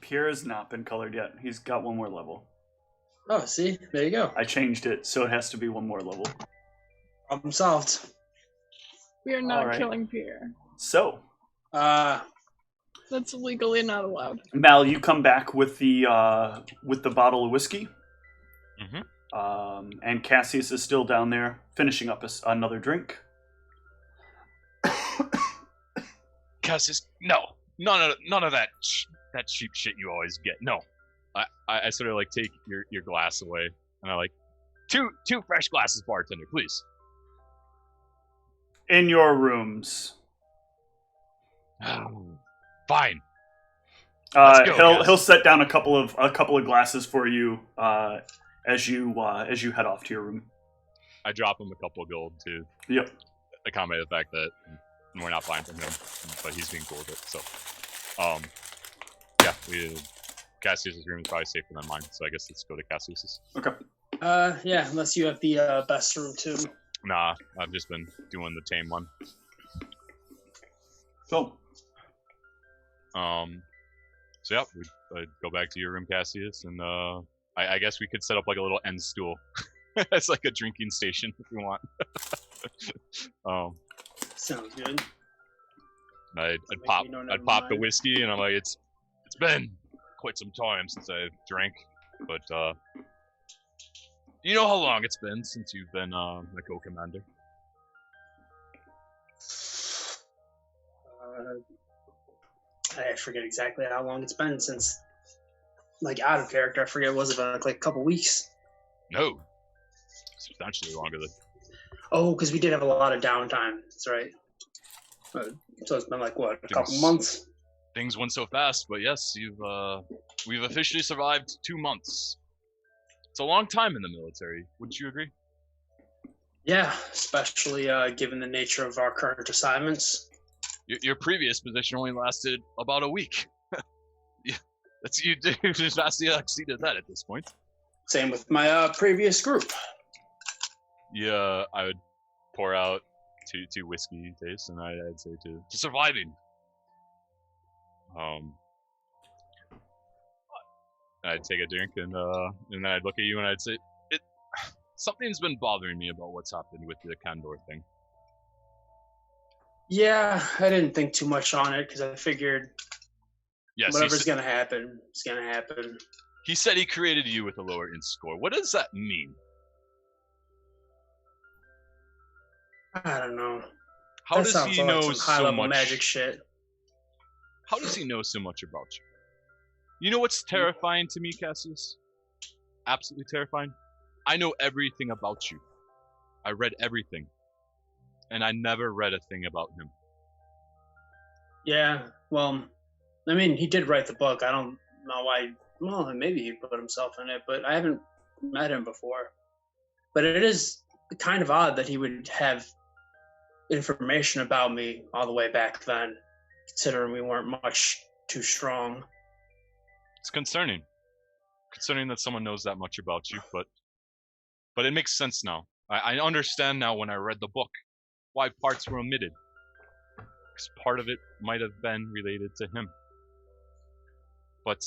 Pierre has not been colored yet. He's got one more level. Oh, see? There you go. I changed it, so it has to be one more level. Problem solved. We are not Alright. killing Pierre. So, That's legally not allowed. Mal, you come back with the bottle of whiskey. Mm-hmm. And Cassius is still down there finishing up another drink. Cassius, no, none of that cheap shit you always get. No, I sort of like take your glass away, and I like two fresh glasses, bartender, please. In your rooms. Fine. Let's go, He'll set down a couple of glasses for you as you head off to your room. I drop him a couple of gold to accommodate the fact that we're not buying from him, but he's being cool with it. So, Cassius's room is probably safer than mine. So I guess let's go to Cassius's. Okay. Yeah, unless you have the best room too. Nah, I've just been doing the tame one. So yeah, I'd go back to your room, Cassius, and I guess we could set up like a little end stool. It's like a drinking station if you want. Sounds good. I'd pop the whiskey, and I'm like, it's been quite some time since I've drank, but you know how long it's been since you've been my co-commander? I forget exactly how long it's been since, like, out of character. I forget, was it like a couple weeks? No, substantially longer than. Oh, because we did have a lot of downtime. That's right. So it's been like what, a couple months? Things went so fast, but yes, we've officially survived 2 months. It's a long time in the military. Wouldn't you agree? Yeah, especially given the nature of our current assignments. Your previous position only lasted about a week. You just vastly exceeded that at this point. Same with my previous group. Yeah, I would pour out two whiskey tastes, and I'd say to surviving. I'd take a drink, and then I'd look at you, and I'd say, something's been bothering me about what's happened with the Kandor thing. Yeah, I didn't think too much on it because I figured whatever's gonna happen, it's gonna happen. He said he created you with a lower int score. What does that mean? I don't know. How does he know so much magic shit? How does he know so much about you? You know what's terrifying to me, Cassius? Absolutely terrifying. I know everything about you. I read everything. And I never read a thing about him. Yeah, well, I mean, he did write the book. I don't know why. Well, maybe he put himself in it, but I haven't met him before. But it is kind of odd that he would have information about me all the way back then, considering we weren't much too strong. It's concerning. Concerning that someone knows that much about you, but it makes sense now. I understand now when I read the book why parts were omitted. Because part of it might have been related to him. But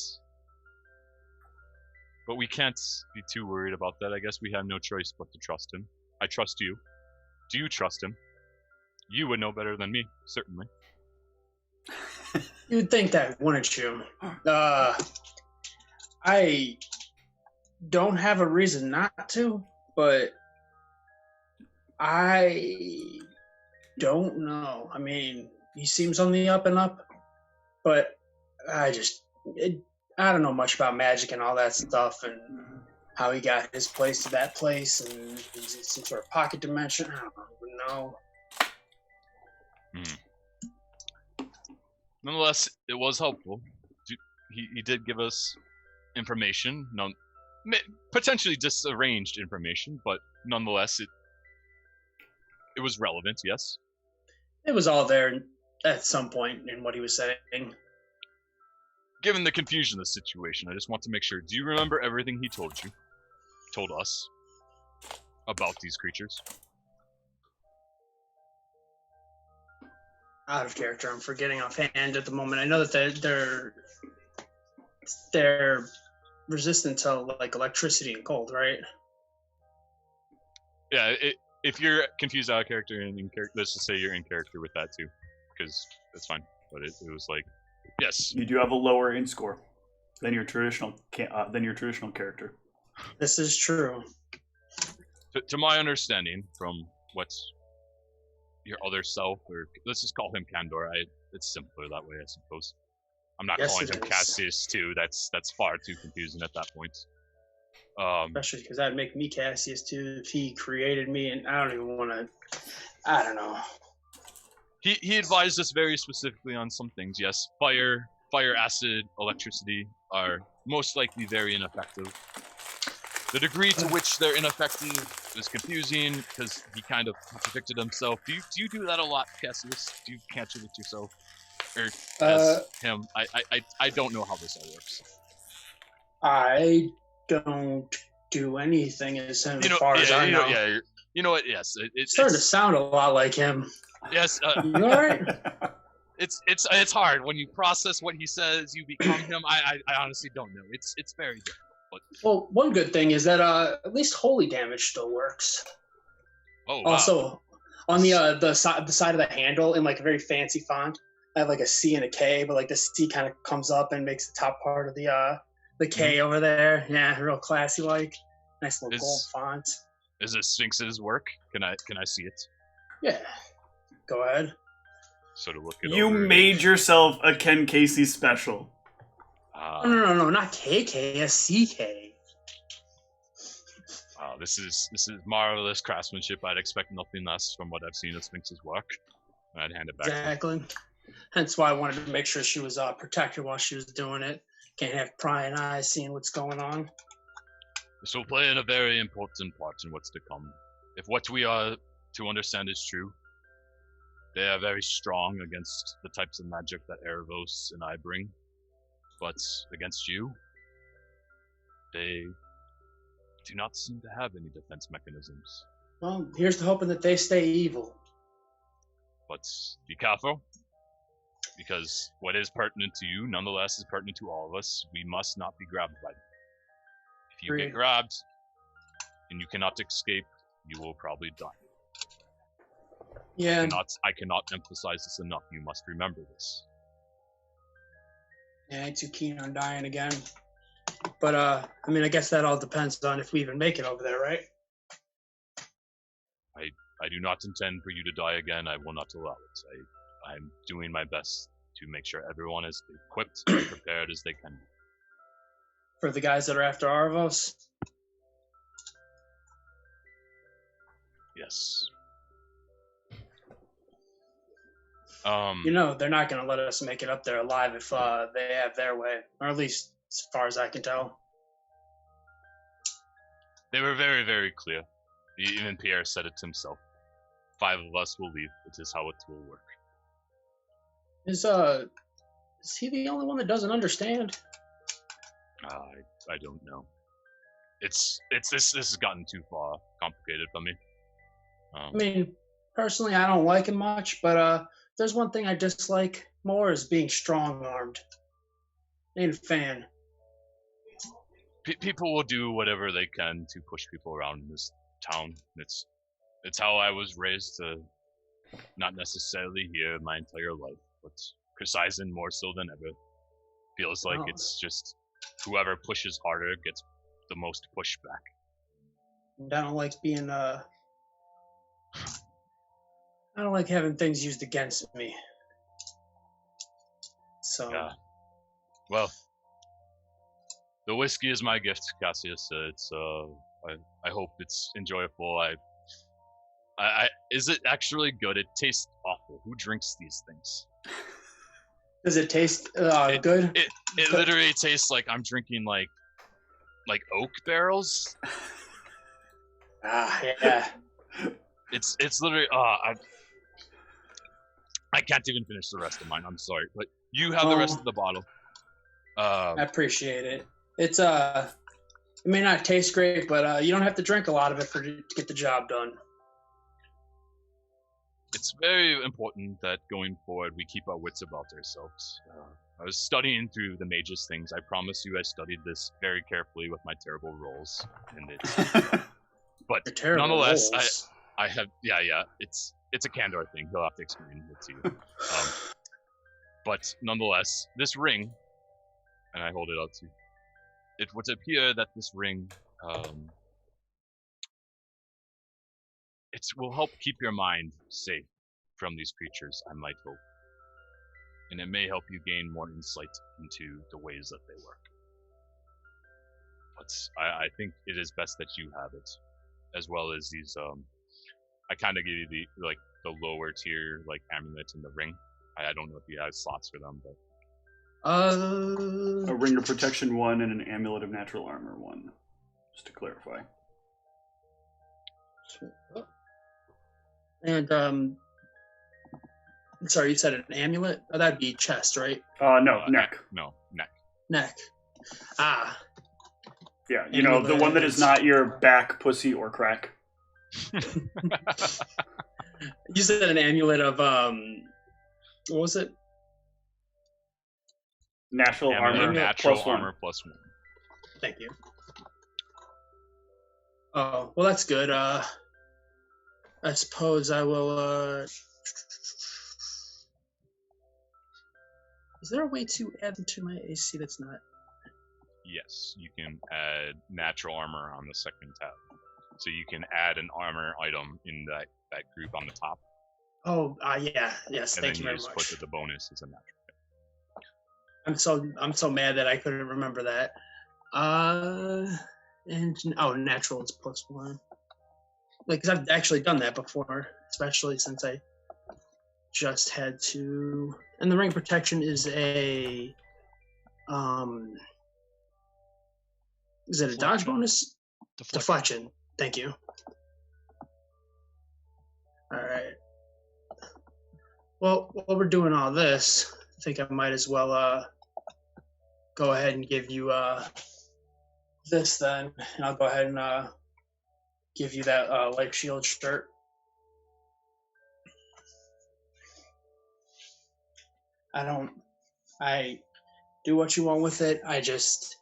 we can't be too worried about that. I guess we have no choice but to trust him. I trust you. Do you trust him? You would know better than me, certainly. You'd think that, wouldn't you? I don't have a reason not to, but I don't know. I mean, he seems on the up and up, but I don't know much about magic and all that stuff, and how he got his place to that place, and is it some sort of pocket dimension? I don't even know. Nonetheless, it was helpful. He did give us information, potentially disarranged information, but nonetheless, it was relevant, yes? It was all there at some point in what he was saying. Given the confusion of the situation, I just want to make sure, do you remember everything he told us, about these creatures? Out of character, I'm forgetting offhand at the moment. I know that they're they're resistant to like electricity and cold, right? Yeah, if you're confused out of character and in character, let's just say you're in character with that too, because that's fine. But it was like, yes, You do have a lower int score than your traditional character. This is true. to my understanding from what's your other self, or let's just call him Kandor. It's simpler that way, I suppose. I'm not Yes, calling it him is. Cassius too. That's far too confusing at that point. Especially because that'd make me Cassius too if he created me, and I don't even want to. I don't know. He advised us very specifically on some things. Yes, fire, acid, electricity are most likely very ineffective. The degree to which they're ineffective is confusing because he kind of contradicted himself. Do you do that a lot, Cassius? Do you contradict yourself? Or as him? I don't know how this all works. I don't do anything as him, as far as I know. You know what? Yes, It's starting to sound a lot like him. Yes. You all right? It's hard when you process what he says. You become him. I honestly don't know. It's very difficult. But... Well, one good thing is that at least holy damage still works. Oh, wow. Also, on the side of the handle in like a very fancy font, I have like a C and a K, but like the C kind of comes up and makes the top part of the K over there. Yeah, real classy like. Nice little gold font. Is this Sphinx's work? Can I see it? Yeah. Go ahead. So to look it You over. made yourself a Ken Casey special. No, not KK, a CK. Wow, this is marvelous craftsmanship. I'd expect nothing less from what I've seen of Sphinx's work. I'd hand it back Exactly. Hence why I wanted to make sure she was protected while she was doing it. Can't have prying eyes seeing what's going on. This will play in a very important part in what's to come. If what we are to understand is true, they are very strong against the types of magic that Erebos and I bring. But against you, they do not seem to have any defense mechanisms. Well, here's to hoping that they stay evil. But be careful, because what is pertinent to you, nonetheless, is pertinent to all of us. We must not be grabbed by them. If you get grabbed, and you cannot escape, you will probably die. Yeah. I cannot emphasize this enough. You must remember this. Yeah, I ain't too keen on dying again. But, I mean, I guess that all depends on if we even make it over there, right? I do not intend for you to die again. I will not allow it. I'm doing my best to make sure everyone is equipped and prepared as they can be. For the guys that are after Arvos? Yes. You know, they're not going to let us make it up there alive if they have their way. Or at least as far as I can tell. They were very, very clear. Even Pierre said it himself. 5 of us will leave. It is how it will work. Is he the only one that doesn't understand? I don't know. This has gotten too far complicated for me. I mean, personally, I don't like him much, but there's one thing I dislike more is being strong-armed. Ain't a fan. People will do whatever they can to push people around in this town. It's how I was raised. Not necessarily here my entire life, but Chrysaisen more so than ever. Feels like it's just whoever pushes harder gets the most pushback. I don't like being I don't like having things used against me. So. Yeah. Well, the whiskey is my gift, Cassius. I hope it's enjoyable. Is it actually good? It tastes awful. Who drinks these things? Does it taste good? It literally tastes like I'm drinking like oak barrels. Yeah. It's literally I can't even finish the rest of mine. I'm sorry, but you have the rest of the bottle. I appreciate it. It's it may not taste great, but you don't have to drink a lot of it to get the job done. it's very important that going forward we keep our wits about ourselves. I was studying through the mage's things. I promise you I studied this very carefully with my terrible rolls. And but Your terrible nonetheless, rolls. I have, yeah, it's a Candor thing. He'll have to explain it to you. But nonetheless, this ring, and I hold it out to you, it would appear that this ring, it will help keep your mind safe from these creatures, I might hope. And it may help you gain more insight into the ways that they work. But I think it is best that you have it, as well as these, I kind of gave you the lower tier, amulet and the ring. I don't know if you have slots for them, but... A ring of protection 1 and an amulet of natural armor 1, just to clarify. And, sorry, you said an amulet? Oh, that'd be chest, right? No, neck. No, neck. Neck. Ah. Yeah, you know, the one that is not your back, pussy, or crack. You said an amulet of, what was it? Natural armor Natural plus armor 1. plus 1. Thank you. Oh, well, that's good. I suppose I will, Is there a way to add them to my AC that's not? Yes, you can add natural armor on the second tab. So you can add an armor item in that group on the top. Oh, yeah, yes. And Thank then you very just much. put the bonus as a natural. I'm so mad that I couldn't remember that. Natural is plus 1. Because I've actually done that before, especially since I just had to. And the ring protection is a. Is it a dodge bonus? Deflection. Thank you. All right. Well, while we're doing all this, I think I might as well go ahead and give you this then, and I'll go ahead and give you that life shield shirt. I do what you want with it. I just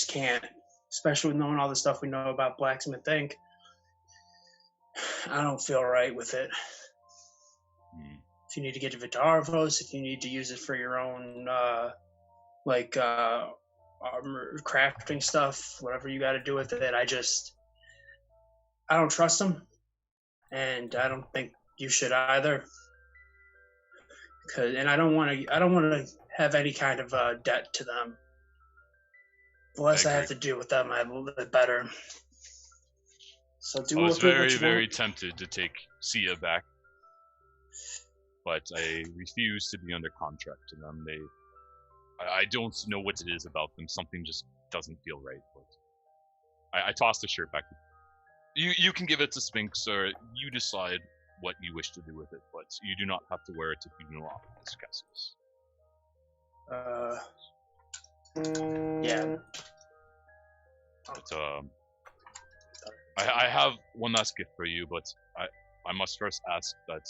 can't, especially with knowing all the stuff we know about Blacksmith Inc. I don't feel right with it. If you need to get to Vitarovos, if you need to use it for your own armor crafting stuff, whatever you got to do with it, I don't trust them, and I don't think you should either. And I don't want to have any kind of debt to them. The less I have to do with them, I will live better. So I was very tempted to take Sia back, but I refuse to be under contract to them. I don't know what it is about them. Something just doesn't feel right. But I tossed the shirt back. You can give it to Sphinx, or you decide what you wish to do with it, but you do not have to wear it if you do not want to discuss this. Yeah. But, I have one last gift for you, but I must first ask that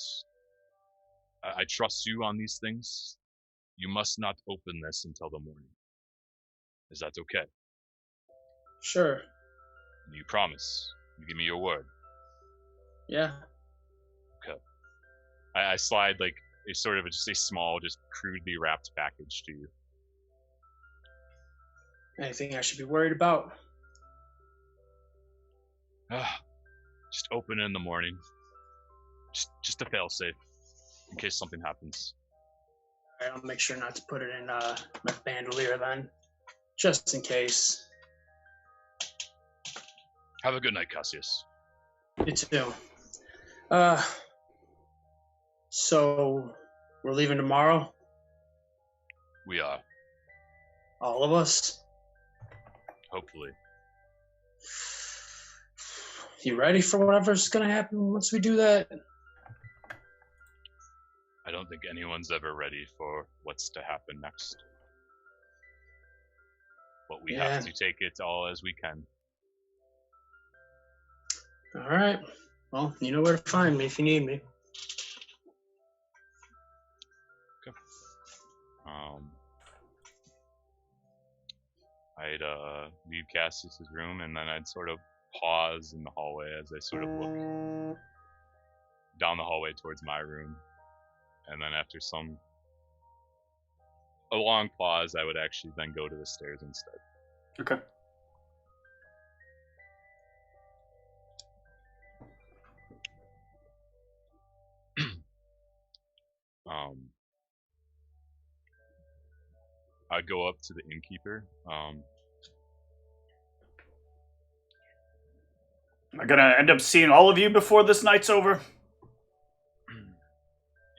I trust you on these things. You must not open this until the morning. Is that okay? Sure. You promise? You give me your word? Yeah. Okay. I slide a sort of just a small, just crudely wrapped package to you. Anything I should be worried about? Just open it in the morning. Just a fail-safe, in case something happens. Alright, I'll make sure not to put it in my bandolier then, just in case. Have a good night, Cassius. You too. So we're leaving tomorrow? We are. All of us? Hopefully. You ready for whatever's gonna happen once we do that? I don't think anyone's ever ready for what's to happen next. But we have to take it all as we can. Alright. Well, you know where to find me if you need me. I'd leave Cassius's room, and then I'd sort of pause in the hallway as I sort of look down the hallway towards my room. And then after a long pause, I would actually then go to the stairs instead. Okay. I'd go up to the innkeeper. Am I gonna end up seeing all of you before this night's over?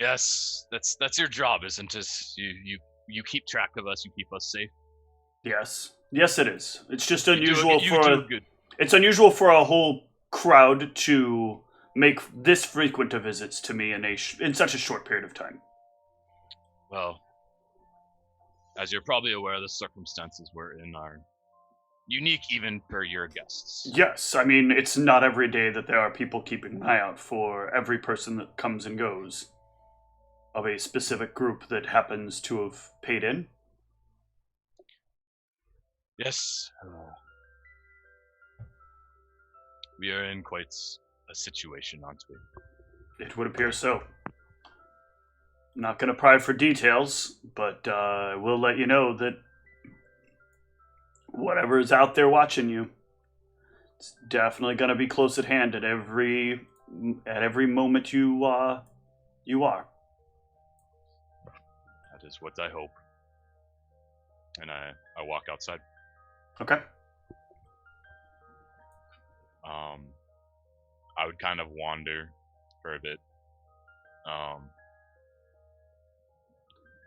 Yes, that's your job, isn't it? You keep track of us. You keep us safe. Yes. Yes, it is. It's just You unusual do good. It's unusual for a whole crowd to make this frequent of visits to me in such a short period of time. Well, as you're probably aware, the circumstances we're in are unique even for your guests. Yes, I mean, it's not every day that there are people keeping an eye out for every person that comes and goes of a specific group that happens to have paid in. Yes. We are in quite a situation, aren't we? It would appear so. I'm not going to pry for details, but I will let you know that whatever is out there watching you, it's definitely going to be close at hand at every moment you are. That is what I hope. And I walk outside. Okay. I would kind of wander for a bit.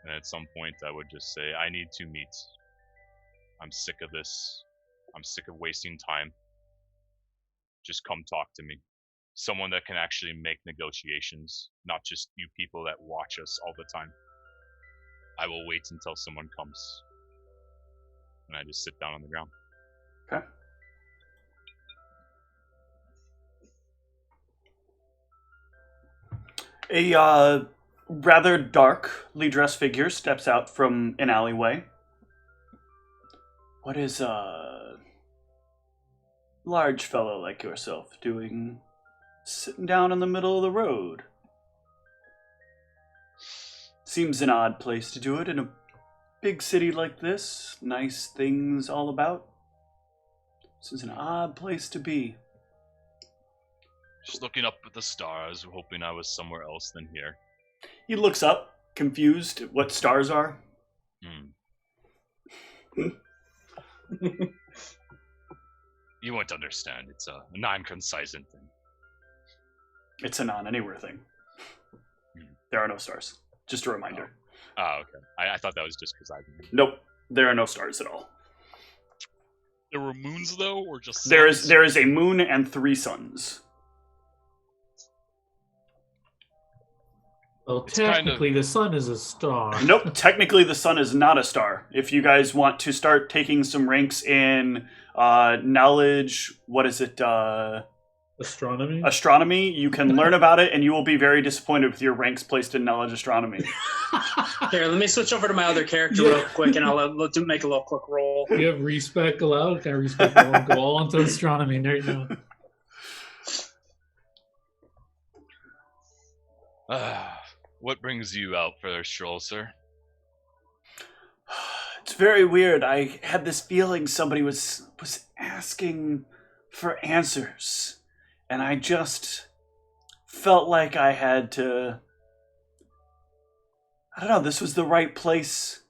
And at some point I would just say, I need to meet. I'm sick of this. I'm sick of wasting time. Just come talk to me. Someone that can actually make negotiations, not just you people that watch us all the time. I will wait until someone comes. And I just sit down on the ground. Okay. A rather darkly dressed figure steps out from an alleyway. What is a large fellow like yourself doing sitting down in the middle of the road? Seems an odd place to do it in a big city like this. Nice things all about. This is an odd place to be. Just looking up at the stars, hoping I was somewhere else than here. He looks up, confused at what stars are. You won't understand. It's a non-concise thing. It's a non-anywhere thing. There are no stars. Just a reminder. Oh, okay. I thought that was just because I didn't. Nope. There are no stars at all. There were moons, though, or just suns? There is a moon and 3 suns. Well, It's kind technically, the sun is a star. Nope. Technically, the sun is not a star. If you guys want to start taking some ranks in knowledge, what is it? Astronomy? Astronomy, you can learn about it, and you will be very disappointed with your ranks placed in knowledge astronomy. Here, let me switch over to my other character real quick, and I'll make a little quick roll. You have respec allowed? Can I respec allowed? Go all into astronomy right now. What brings you out for a stroll, sir? It's very weird. I had this feeling somebody was asking for answers. And I just felt like I had to... I don't know, this was the right place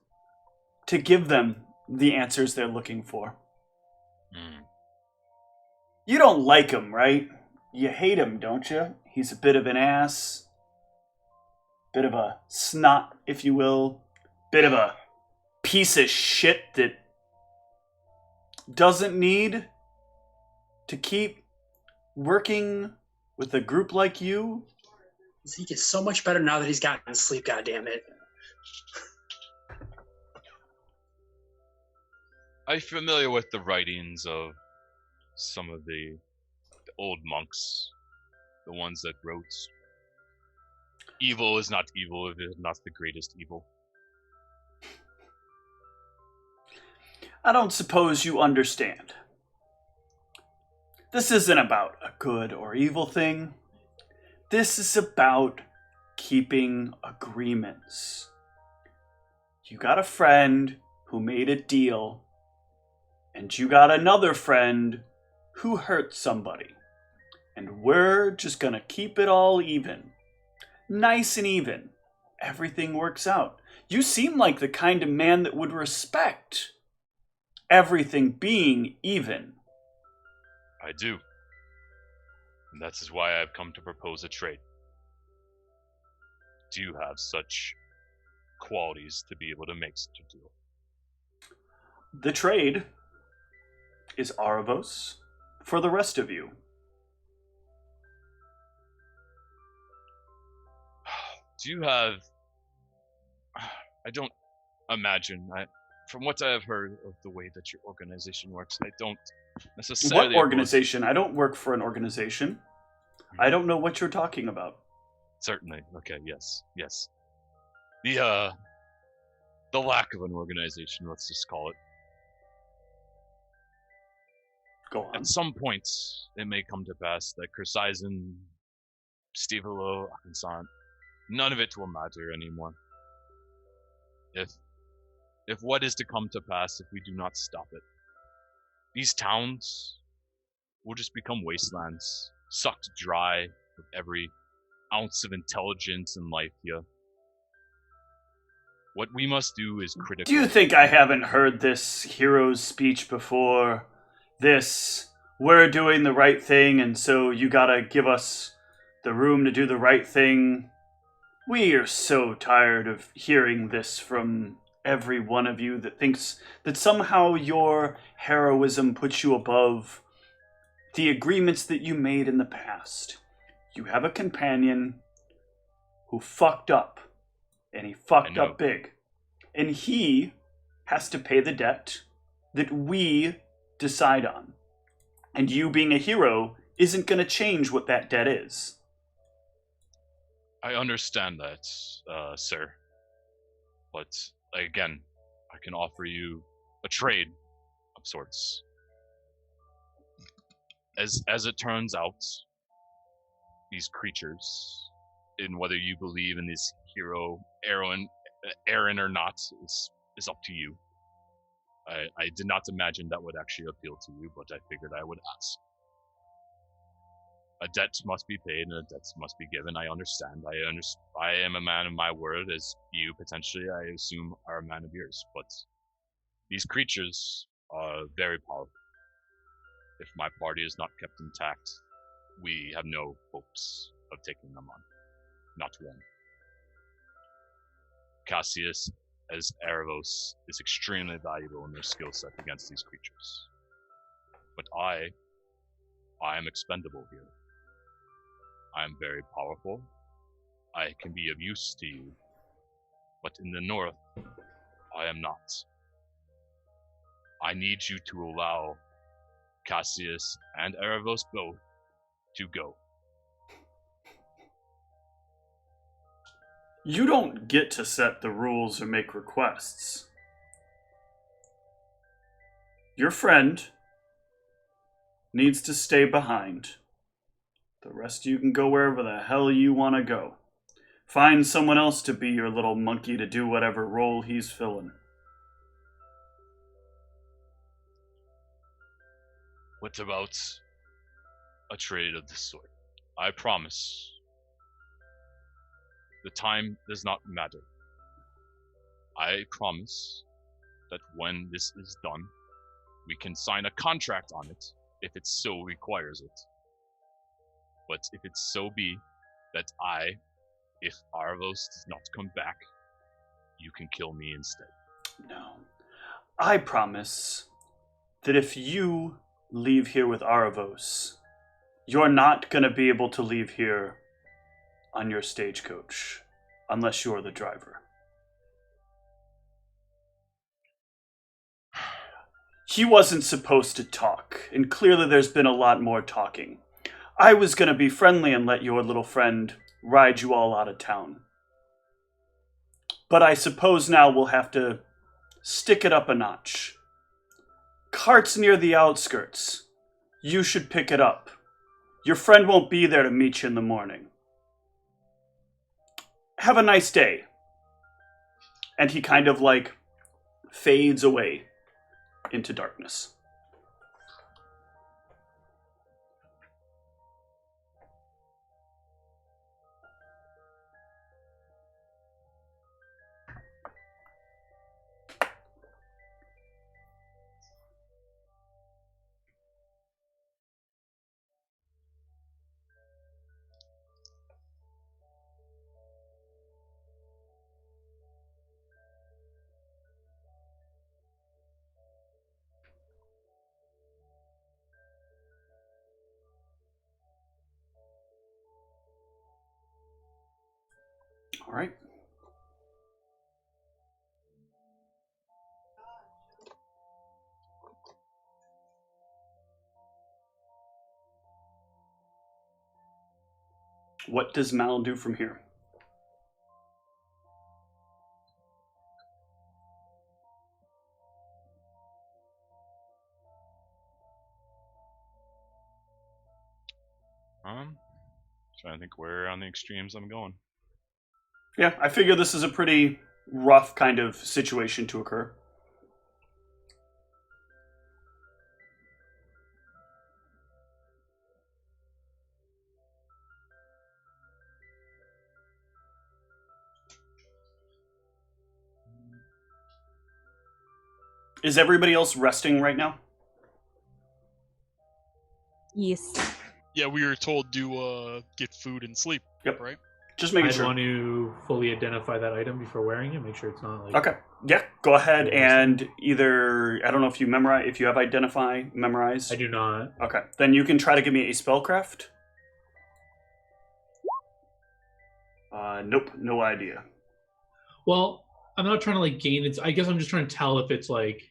to give them the answers they're looking for. You don't like him, right? You hate him, don't you? He's a bit of an ass. Bit of a snot, if you will. Bit of a piece of shit that doesn't need to keep working with a group like you. He gets so much better now that he's gotten sleep, goddammit. I'm familiar with the writings of some of the old monks, the ones that wrote, evil is not evil if it is not the greatest evil. I don't suppose you understand. This isn't about a good or evil thing. This is about keeping agreements. You got a friend who made a deal, and you got another friend who hurt somebody. And we're just gonna keep it all even. Nice and even. Everything works out. You seem like the kind of man that would respect everything being even. I do. And that is why I've come to propose a trade. Do you have such qualities to be able to make such a deal? The trade is Aravos for the rest of you. Do you have... I don't imagine... From what I have heard of the way that your organization works, I don't necessarily... What organization? I don't work for an organization. I don't know what you're talking about. Certainly. Okay, yes. The lack of an organization, let's just call it. Go on. At some point, it may come to pass that Kersaizen, Stevelo, Akansan, none of it will matter anymore. If what is to come to pass, if we do not stop it, these towns will just become wastelands, sucked dry of every ounce of intelligence and life here. What we must do is critical. Do you think I haven't heard this hero's speech before? This, we're doing the right thing, and so you gotta give us the room to do the right thing. We are so tired of hearing this from every one of you that thinks that somehow your heroism puts you above the agreements that you made in the past. You have a companion who fucked up, and he fucked up big. And he has to pay the debt that we decide on. And you being a hero isn't going to change what that debt is. I understand that, sir. But, again, I can offer you a trade of sorts. As it turns out, these creatures, in whether you believe in this hero, Aaron or not, is up to you. I did not imagine that would actually appeal to you, but I figured I would ask. A debt must be paid and a debt must be given. I understand. I am a man of my word, as you potentially, I assume, are a man of yours. But these creatures are very powerful. If my party is not kept intact, we have no hopes of taking them on. Not one. Cassius, as Erebos, is extremely valuable in their skill set against these creatures. But I am expendable here. I am very powerful. I can be of use to you. But in the north, I am not. I need you to allow Cassius and Erebos both to go. You don't get to set the rules or make requests. Your friend needs to stay behind. The rest of you can go wherever the hell you want to go. Find someone else to be your little monkey to do whatever role he's filling. What about a trade of this sort? I promise. The time does not matter. I promise that when this is done, we can sign a contract on it if it so requires it. But if it so be that if Arvos does not come back, you can kill me instead. No. I promise that if you leave here with Aravos, you're not going to be able to leave here on your stagecoach unless you're the driver. He wasn't supposed to talk, and clearly there's been a lot more talking. I was going to be friendly and let your little friend ride you all out of town. But I suppose now we'll have to stick it up a notch. cart's near the outskirts. You should pick it up. Your friend won't be there to meet you in the morning. Have a nice day. And he kind of like fades away into darkness. All right. What does Mal do from here? Trying to think where on the extremes I'm going. Yeah, I figure this is a pretty rough kind of situation to occur. Is everybody else resting right now? Yes. Yeah, we were told to get food and sleep. Yep. Right? Just making I'd sure. want to fully identify that item before wearing it. Make sure it's not like. Okay. Yeah. Go ahead and either I don't know if you memorize, if you have identify, memorize. I do not. Okay. Then you can try to give me a spellcraft. Nope. No idea. Well, I'm not trying to like gain it. I guess I'm just trying to tell if it's like.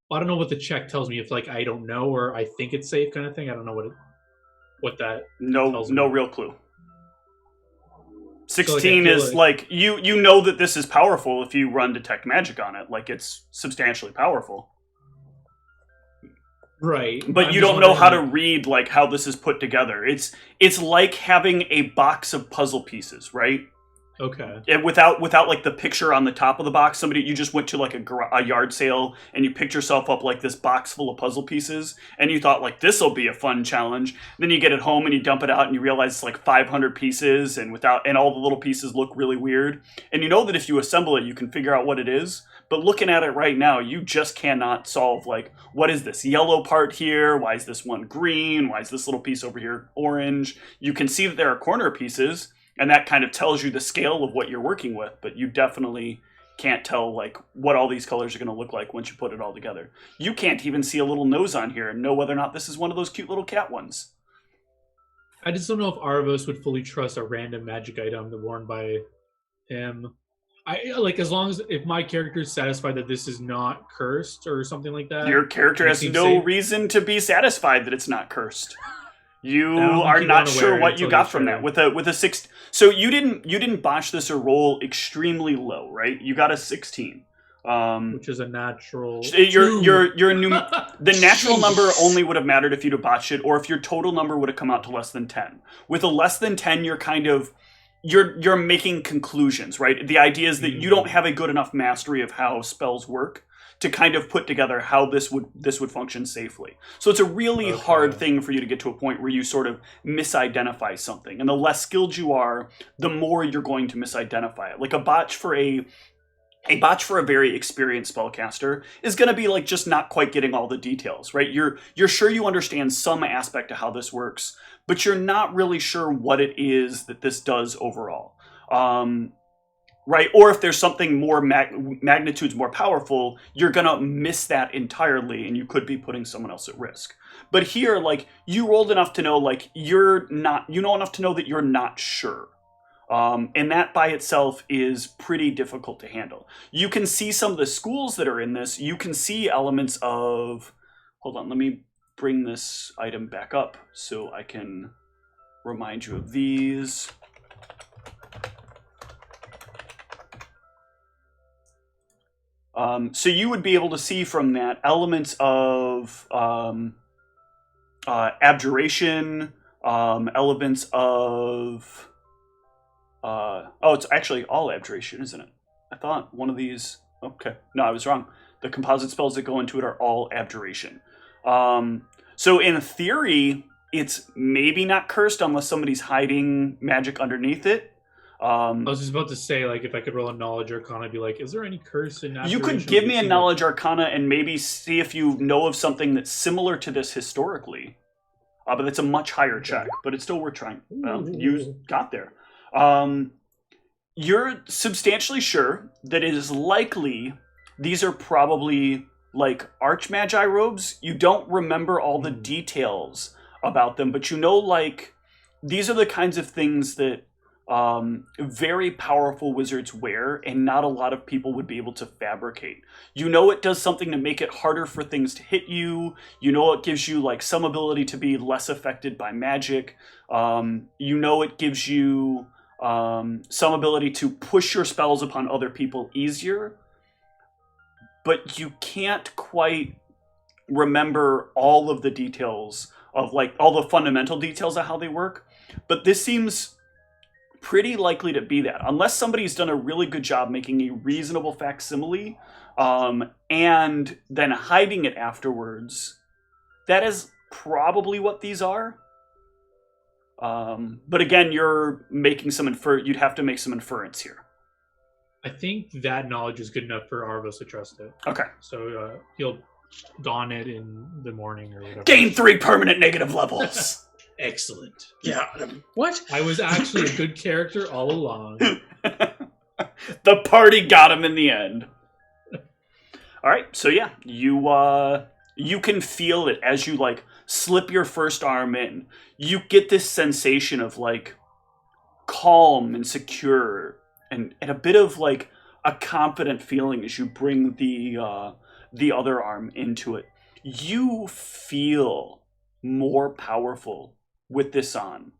I don't know what the check tells me. If like I don't know or I think it's safe kind of thing. I don't know what that. No. tells No me. real clue. So, 16 feel is like you know that this is powerful if you run detect magic on it. Like it's substantially powerful. Right. But I'm you just don't know how to wondering, read like how this is put together. It's like having a box of puzzle pieces, right? Okay. And without like the picture on the top of the box, you just went to like a yard sale and you picked yourself up like this box full of puzzle pieces and you thought like this will be a fun challenge. Then you get it home and you dump it out and you realize it's like 500 pieces and all the little pieces look really weird. And you know that if you assemble it, you can figure out what it is. But looking at it right now, you just cannot solve like what is this yellow part here? Why is this one green? Why is this little piece over here orange? You can see that there are corner pieces. And that kind of tells you the scale of what you're working with, but you definitely can't tell like what all these colors are going to look like once you put it all together. You can't even see a little nose on here and know whether or not this is one of those cute little cat ones. I just don't know if Arvos would fully trust a random magic item worn by him. I like as long as if my character is satisfied that this is not cursed or something like that. Your character it has seems no safe. reason to be satisfied that it's not cursed. You I don't think are you not wanna sure wear it what you until got you from try that to- with a 6. So you didn't botch this or roll extremely low, right? You got a 16. Which is a natural. Your new the natural number only would have mattered if you'd have botched it, or if your total number would have come out to less than 10. With a less than 10, you're kind of you're making conclusions, right? The idea is that you don't have a good enough mastery of how spells work to kind of put together how this would function safely. So it's a really hard thing for you to get to a point where you sort of misidentify something. And the less skilled you are, the more you're going to misidentify it. Like a botch for a very experienced spellcaster is going to be like just not quite getting all the details, right? You're sure you understand some aspect of how this works, but you're not really sure what it is that this does overall. Right? Or if there's something more magnitudes more powerful, you're going to miss that entirely and you could be putting someone else at risk. But here, like, you rolled enough to know, like, you know enough to know that you're not sure. And that by itself is pretty difficult to handle. You can see some of the schools that are in this. You can see elements of... Hold on, let me bring this item back up so I can remind you of these. So you would be able to see from that elements of abjuration, elements of... it's actually all abjuration, isn't it? I thought one of these... Okay, no, I was wrong. The composite spells that go into it are all abjuration. So in theory, it's maybe not cursed unless somebody's hiding magic underneath it. I was just about to say, like, if I could roll a knowledge arcana, I'd be like, is there any curse in abjuration? You could give me a knowledge arcana and maybe see if you know of something that's similar to this historically. But it's a much higher check, but it's still worth trying. You got there. You're substantially sure that it is likely these are probably like Archmagi robes. You don't remember all the details about them, but you know, like, these are the kinds of things that very powerful wizards wear, and not a lot of people would be able to fabricate. You know it does something to make it harder for things to hit you. You know it gives you, like, some ability to be less affected by magic. You know it gives you some ability to push your spells upon other people easier. But you can't quite remember all of the details of, like, all the fundamental details of how they work. But this seems pretty likely to be that, unless somebody's done a really good job making a reasonable facsimile and then hiding it afterwards. That is probably what these are. But again, you're making some you'd have to make some inference here. I think that knowledge is good enough for Arvos to trust it. Okay. So he'll don it in the morning or whatever. Gain 3 permanent negative levels. Excellent. Yeah. What? I was actually a good character all along. The party got him in the end. All right, so yeah, you can feel it as you, like, slip your first arm in. You get this sensation of, like, calm and secure, and a bit of, like, a confident feeling as you bring the other arm into it. You feel more powerful with this on.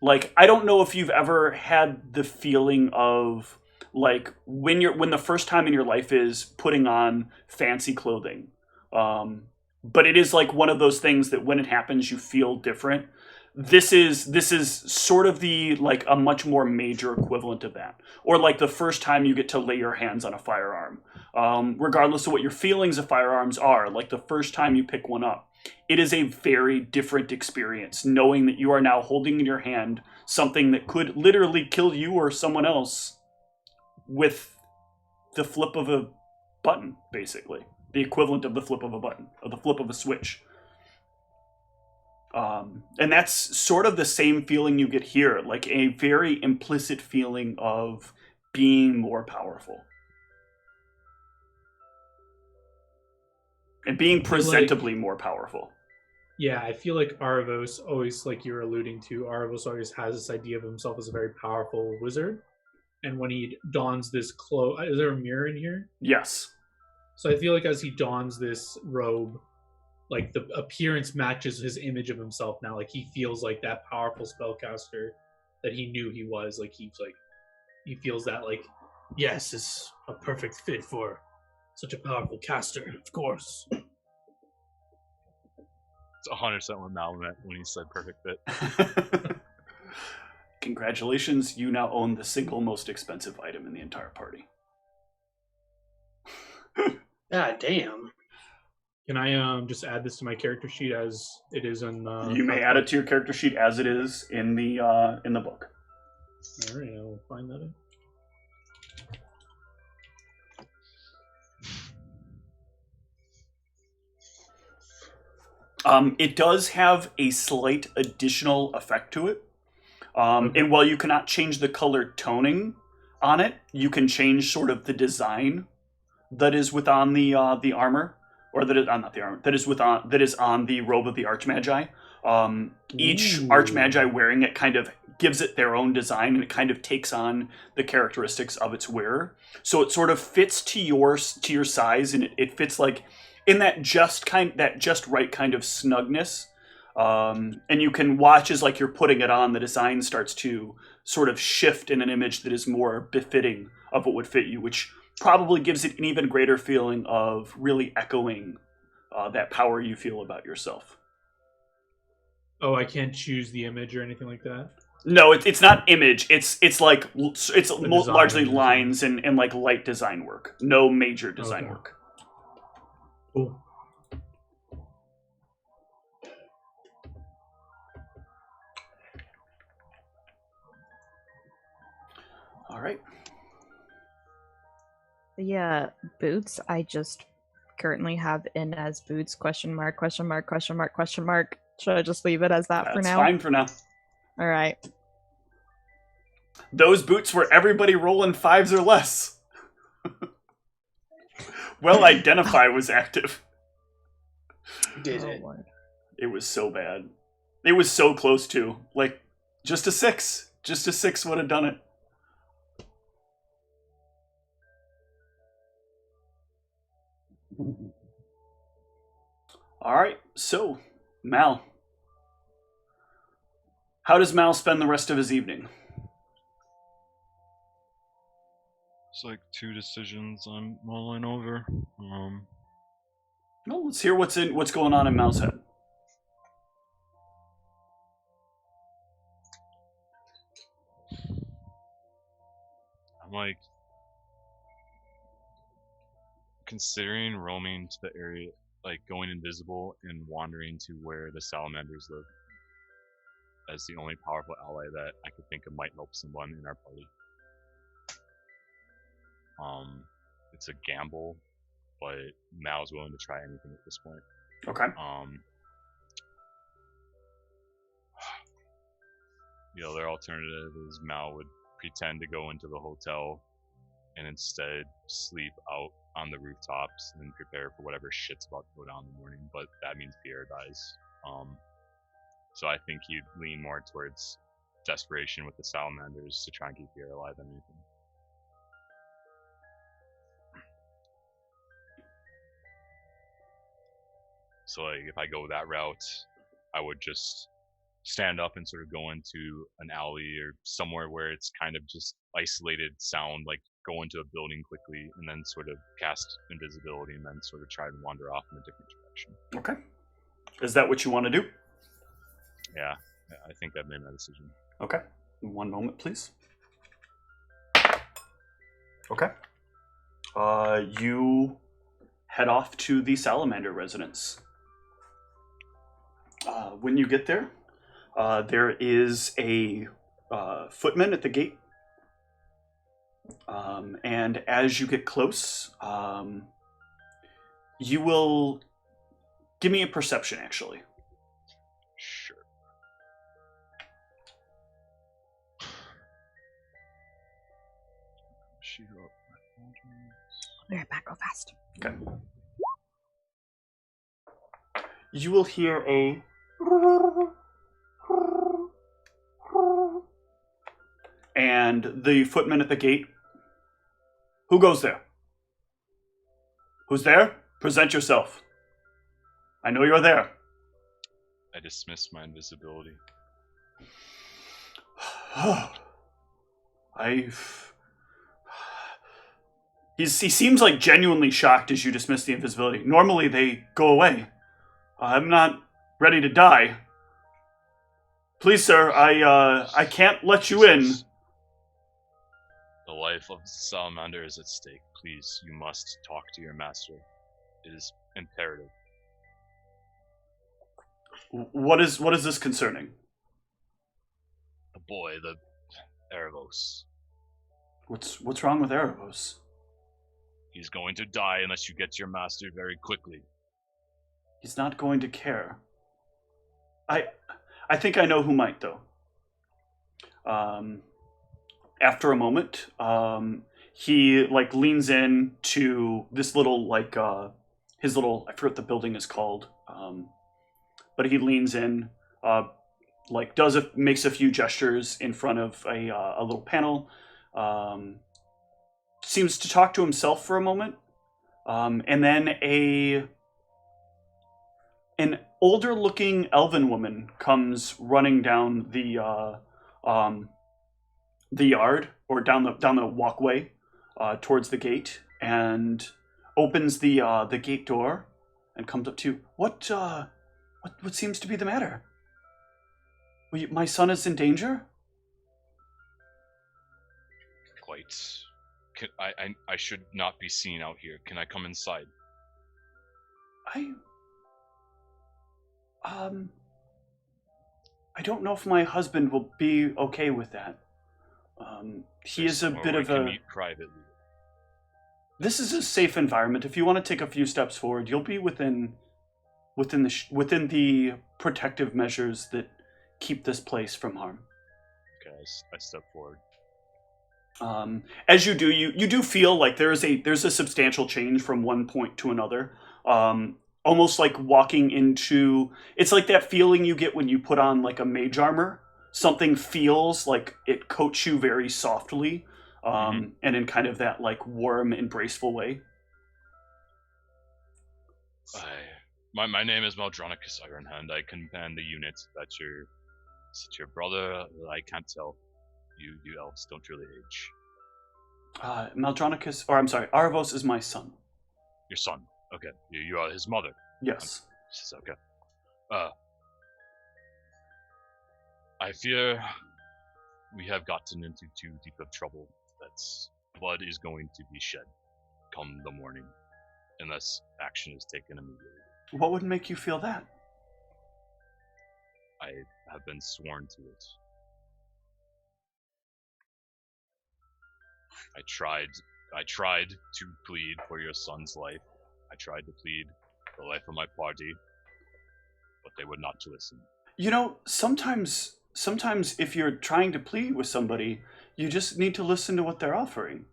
Like, I don't know if you've ever had the feeling of, like, when the first time in your life is putting on fancy clothing. But it is like one of those things that when it happens, you feel different. This is sort of the, like, a much more major equivalent of that. Or like the first time you get to lay your hands on a firearm. Regardless of what your feelings of firearms are, like the first time you pick one up, it is a very different experience, knowing that you are now holding in your hand something that could literally kill you or someone else with the flip of a button, basically. The equivalent of the flip of a button, or the flip of a switch. And that's sort of the same feeling you get here, like a very implicit feeling of being more powerful. And being presentably more powerful. Yeah, I feel like Arvos always, like you were alluding to, Arvos always has this idea of himself as a very powerful wizard. And when he dons this cloak... Is there a mirror in here? Yes. So I feel like as he dons this robe, like, the appearance matches his image of himself now. Like, he feels like that powerful spellcaster that he knew he was. Like, he feels that, like, yes, it's a perfect fit for such a powerful caster, of course. It's 100% with Malamet when he said perfect fit. Congratulations, you now own the single most expensive item in the entire party. God damn. Can I just add this to my character sheet as it is in? You may add it to your character sheet as it is in the book. All right, I will find that. It does have a slight additional effect to it. And while you cannot change the color toning on it, you can change sort of the design that is within the armor, or that is not the armor, that is on the robe of the Archmagi. Each Archmagi wearing it kind of gives it their own design, and it kind of takes on the characteristics of its wearer. So it sort of fits to your size, and it fits like in that just right kind of snugness. And you can watch as, like, you're putting it on, the design starts to sort of shift in an image that is more befitting of what would fit you, which probably gives it an even greater feeling of really echoing that power you feel about yourself. Oh, I can't choose the image or anything like that? No, it's not image. It's design largely or something. lines and like light design work. No major design Okay. work. Cool. All right. The boots I just currently have in as boots ? Should I just leave it as that for That's now? fine for now. All right. Those boots were everybody rolling 5s or less. Well, Identify was active. Did Oh, it? Lord. It was so bad. It was so close to. Like, just a 6. Just a 6 would have done it. All right, so, Mal. How does Mal spend the rest of his evening? It's like 2 decisions I'm mulling over. Well, let's hear what's going on in Mal's head. I'm like considering roaming to the area, like going invisible and wandering to where the salamanders live as the only powerful ally that I could think of might help someone in our party. It's a gamble, but Mal's willing to try anything at this point. Okay. The other alternative is Mal would pretend to go into the hotel and instead sleep out on the rooftops and prepare for whatever shit's about to go down in the morning, but that means Pierre dies. So I think he'd lean more towards desperation with the salamanders to try and keep Pierre alive than anything. So like if I go that route, I would just stand up and sort of go into an alley or somewhere where it's kind of just isolated sound, like go into a building quickly and then sort of cast invisibility and then sort of try and wander off in a different direction. Okay. Is that what you want to do? Yeah, I think I've made my decision. Okay. 1 moment, please. Okay. You head off to the Salamander residence. When you get there, there is a footman at the gate. And as you get close, you will give me a perception, actually. Sure. Shoot up. Be right back, go fast. Okay. You will hear a and the footman at the gate. Who goes there? Who's there? Present yourself. I know you're there. I dismiss my invisibility. He seems like genuinely shocked as you dismiss the invisibility. Normally they go away. I'm not ready to die. Please, sir, I can't let you in. The life of the salamander is at stake. Please, you must talk to your master. It is imperative. What is this concerning? The boy, the Erebos. What's wrong with Erebos? He's going to die unless you get to your master very quickly. He's not going to care. I think I know who might, though. After a moment, he leans in to this little his little, I forget what the building is called, but he leans in, makes a few gestures in front of a little panel, seems to talk to himself for a moment, and then an older-looking elven woman comes running down the yard, or down the walkway towards the gate, and opens the gate door and comes up to you. What seems to be the matter? My son is in danger? Quite. I should not be seen out here. Can I come inside? I don't know if my husband will be okay with that. He is a bit of a... meet privately. This is a safe environment. If you want to take a few steps forward, you'll be within the protective measures that keep this place from harm. Okay, I step forward. As you do, you do feel like there's a substantial change from one point to another. Almost like walking into... It's like that feeling you get when you put on like a mage armor. Something feels like it coats you very softly, and in kind of that like warm, embraceful way. My name is Maldronicus Ironhand. I command the unit. Is it your brother? I can't tell. You elves don't really age. Maldronicus, or I'm sorry, Arvos is my son. Your son. Okay. You are his mother. Yes. Okay. I fear we have gotten into too deep of trouble. That's blood is going to be shed come the morning, unless action is taken immediately. What would make you feel that? I have been sworn to it. I tried to plead for your son's life. I tried to plead for the life of my party, but they would not listen. You know, sometimes if you're trying to plead with somebody, you just need to listen to what they're offering.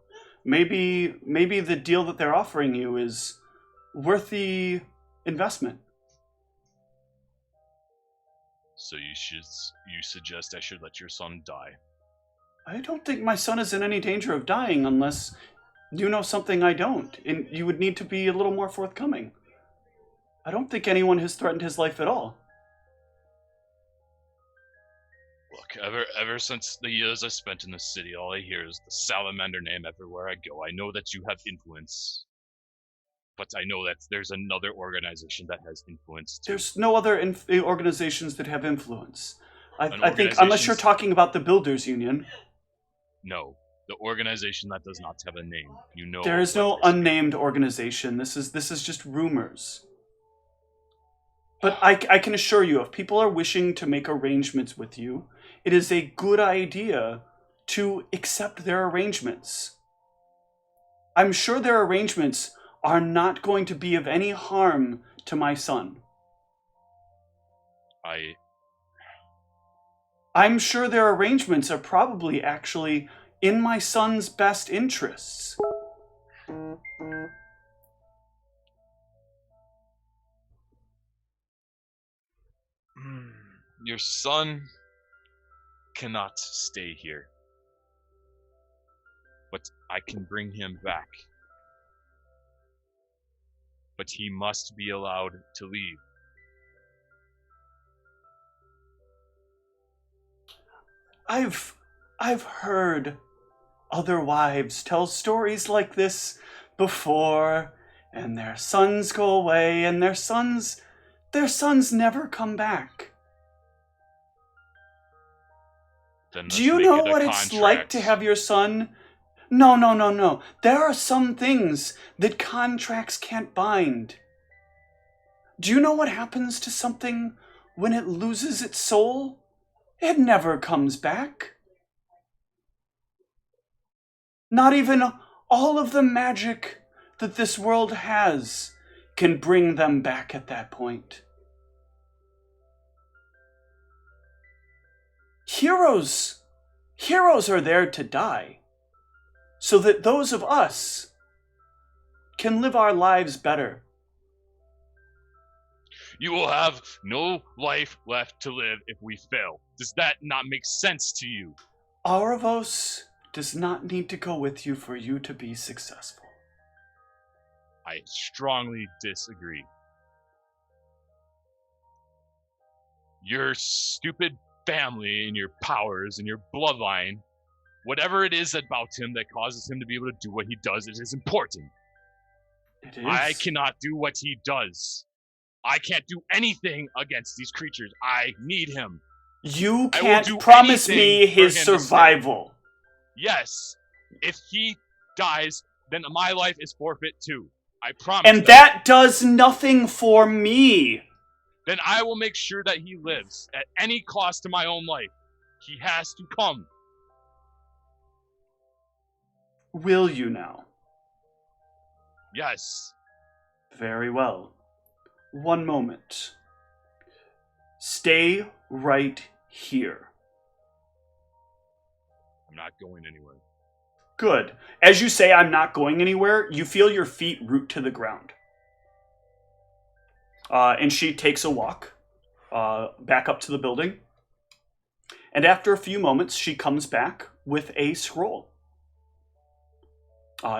Maybe the deal that they're offering you is worth the investment. So you suggest I should let your son die? I don't think my son is in any danger of dying unless you know something I don't, and you would need to be a little more forthcoming. I don't think anyone has threatened his life at all. Look, ever since the years I spent in the city, all I hear is the salamander name everywhere I go. I know that you have influence, but I know that there's another organization that has influence too. There's no other organizations that have influence. I think, unless you're talking about the Builders Union. No, the organization that does not have a name. You know. There is no unnamed organization. This is just rumors. But I can assure you, if people are wishing to make arrangements with you, it is a good idea to accept their arrangements. I'm sure their arrangements are not going to be of any harm to my son. I'm sure their arrangements are probably actually in my son's best interests. Your son cannot stay here, but I can bring him back. But he must be allowed to leave. I've heard other wives tell stories like this before, and their sons go away, and their sons never come back. Do you know what it's like to have your son? No. There are some things that contracts can't bind. Do you know what happens to something when it loses its soul? It never comes back. Not even all of the magic that this world has can bring them back at that point. Heroes are there to die, so that those of us can live our lives better. You will have no life left to live if we fail. Does that not make sense to you? Auravos does not need to go with you for you to be successful. I strongly disagree. Your stupid family and your powers and your bloodline Whatever it is about him that causes him to be able to do what he does, it is important. It is. I cannot do what he does. I can't do anything against these creatures. I need him. You I will can't do promise me anything for his him to stay. survival. Yes. If he dies, then my life is forfeit too. I promise. And that does nothing for me. Then I will make sure that he lives at any cost to my own life. He has to come. Will you now? Yes. Very well. One moment. Stay right here. I'm not going anywhere. Good. As you say, I'm not going anywhere, you feel your feet root to the ground. And she takes a walk back up to the building. And after a few moments, she comes back with a scroll.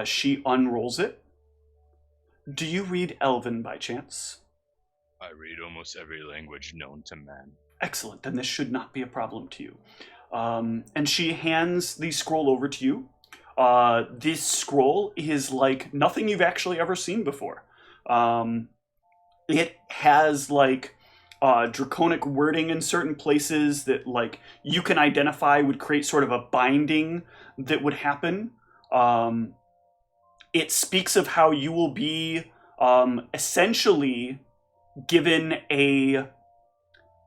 She unrolls it. Do you read Elven by chance? I read almost every language known to man. Excellent. Then this should not be a problem to you. And she hands the scroll over to you. This scroll is like nothing you've actually ever seen before. It has like draconic wording in certain places that like you can identify would create sort of a binding that would happen. It speaks of how you will be essentially given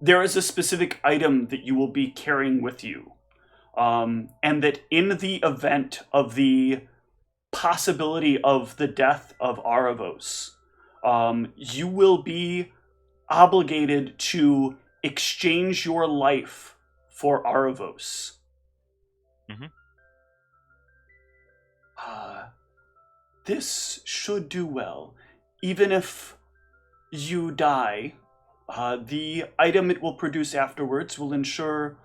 there is a specific item that you will be carrying with you. And that in the event of the possibility of the death of Aravos, you will be obligated to exchange your life for Aravos. Mm-hmm. This should do well. Even if you die, the item it will produce afterwards will ensure,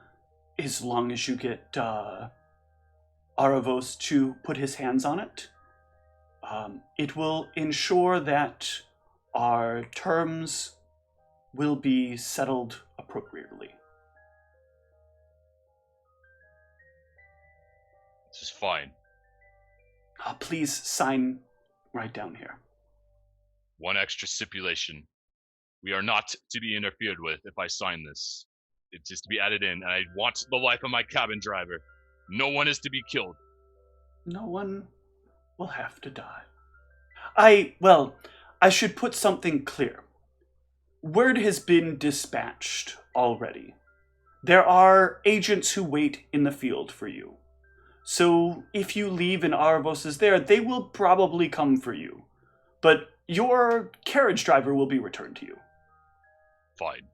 as long as you get Aravos to put his hands on it, it will ensure that our terms will be settled appropriately. This is fine. Please sign right down here. One extra stipulation. We are not to be interfered with if I sign this. It's just to be added in, and I want the life of my cabin driver. No one is to be killed. No one will have to die. I should put something clear. Word has been dispatched already. There are agents who wait in the field for you. So if you leave and Aravos is there, they will probably come for you. But your carriage driver will be returned to you. Fine.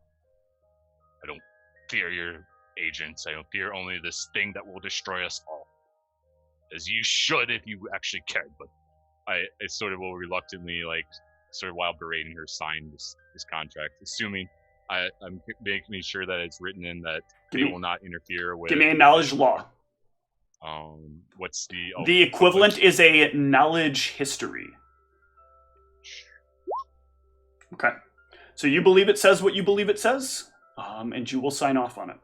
I don't fear your agents. I don't fear only this thing that will destroy us all. As you should if you actually cared, but I sort of will reluctantly, like, sort of while berating her, sign this contract, assuming I'm making sure that it's written in that they will not interfere with... Give me a knowledge law. What's the... the equivalent is a knowledge history. Okay. So you believe it says what you believe it says, and you will sign off on it.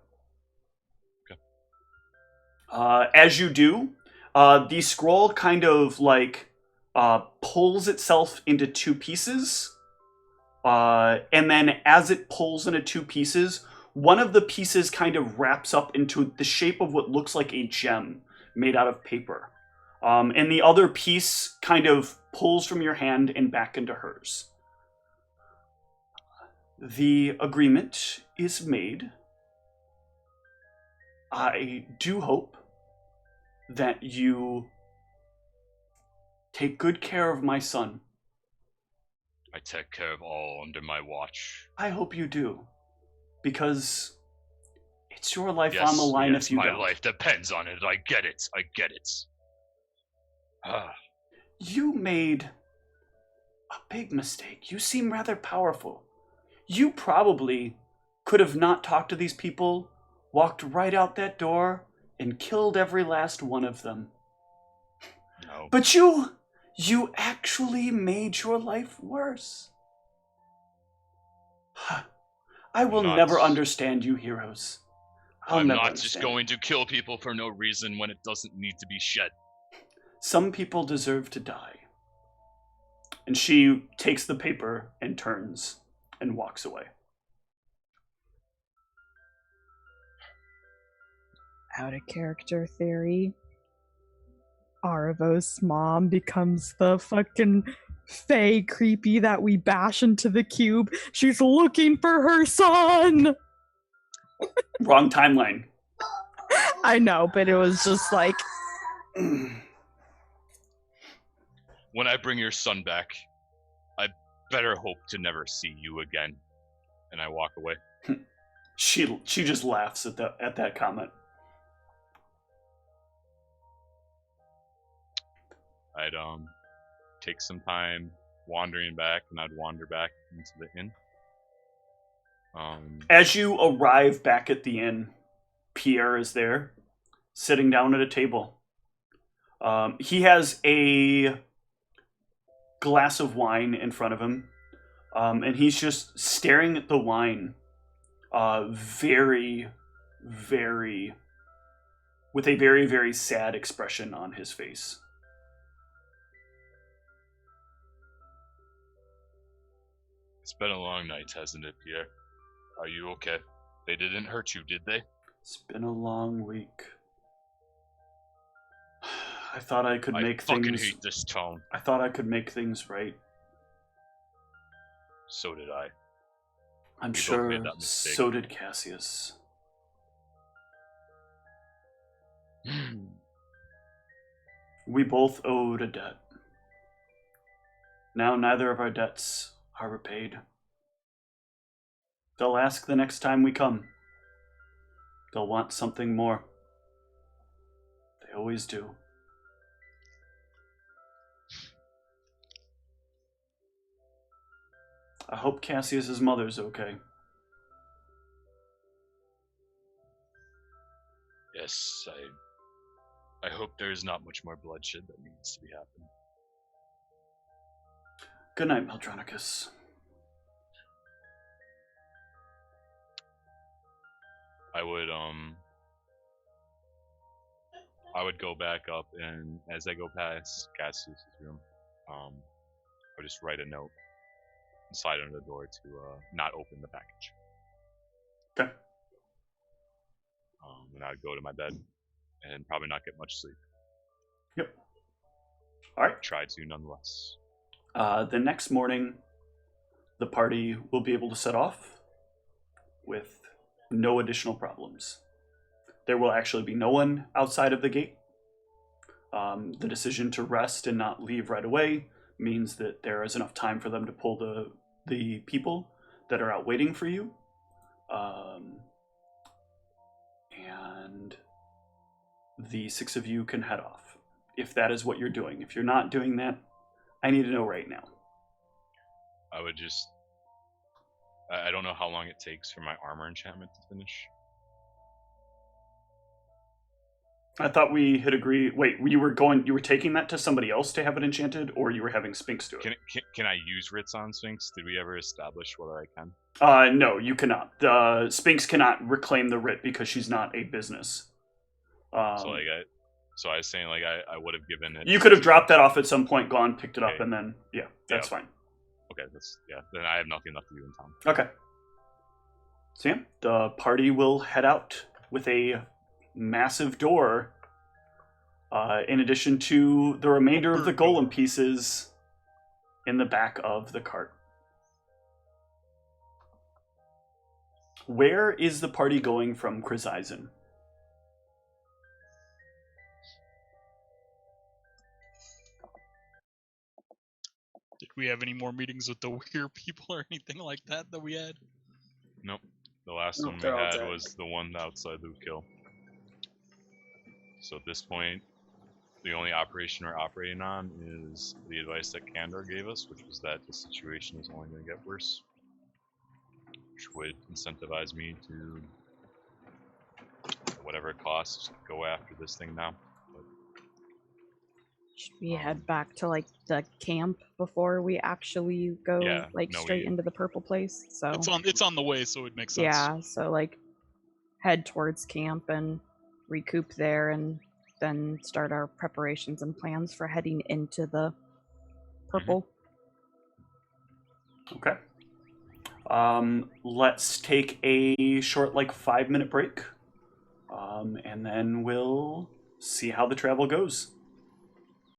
Okay. As you do, the scroll kind of like pulls itself into two pieces, and then as it pulls into two pieces, one of the pieces kind of wraps up into the shape of what looks like a gem made out of paper. And the other piece kind of pulls from your hand and back into hers. The agreement is made. I do hope that you take good care of my son. I take care of all under my watch. I hope you do. Because it's your life on the line if you don't. My life depends on it. I get it. You made a big mistake. You seem rather powerful. You probably could have not talked to these people, walked right out that door, and killed every last one of them. No. But you actually made your life worse. I will never understand you heroes. I'm never not just understand. going to kill people for no reason when it doesn't need to be shed. Some people deserve to die. And she takes the paper and turns and walks away. Out of character theory. Aravo's mom becomes the fucking fey creepy that we bash into the cube. She's looking for her son! Wrong timeline. I know, but it was just like... When I bring your son back, I better hope to never see you again. And I walk away. She just laughs at that comment. I'd take some time wandering back, and I'd wander back into the inn. As you arrive back at the inn, Pierre is there, sitting down at a table. He has a glass of wine in front of him, and he's just staring at the wine, very, very, with a very, very sad expression on his face. It's been a long night, hasn't it, Pierre? Are you okay? They didn't hurt you, did they? It's been a long week. I thought I could make I fucking things. hate this town. I thought I could make things right. So did I. I'm We both sure made that mistake. so did Cassius. We both owed a debt. Now neither of our debts are repaid. They'll ask the next time we come. They'll want something more. They always do. I hope Cassius's mother's okay. Yes, I hope there is not much more bloodshed that needs to be happening. Good night, Meldronicus. I would go back up, and as I go past Cassius's room, I would just write a note and slide under the door to not open the package. Okay. And I'd go to my bed and probably not get much sleep. Yep. All right. Try to, nonetheless. The next morning, the party will be able to set off with no additional problems. There will actually be no one outside of the gate. The decision to rest and not leave right away means that there is enough time for them to pull the people that are out waiting for you. And the six of you can head off, if that is what you're doing. If you're not doing that, I need to know right now. I would just... I don't know how long it takes for my armor enchantment to finish. I thought we had agreed. Wait, you were taking that to somebody else to have it enchanted, or you were having Sphinx do it? Can I use writs on Sphinx? Did we ever establish whether I can? No, you cannot. Sphinx cannot reclaim the writ because she's not a business. So I was saying, I would have given it. You could have dropped that off at some point, gone, picked it up, and then that's fine. Okay, then I have nothing left to do in town. Okay. So yeah, the party will head out with a massive door, in addition to the remainder of the golem pieces in the back of the cart. Where is the party going from Chrysizen? Did we have any more meetings with the weird people or anything like that we had? Nope. The last one we they're all had dead. was the one outside the kill. So at this point, the only operation we're operating on is the advice that Kandor gave us, which was that the situation is only going to get worse. Which would incentivize me to, at whatever it costs, go after this thing now. Should we head back to the camp before we actually go straight into the purple place? So It's on the way, so it makes sense. yeah, so head towards camp and recoup there, and then start our preparations and plans for heading into the purple. Okay. Let's take a short, 5-minute break. And then we'll see how the travel goes.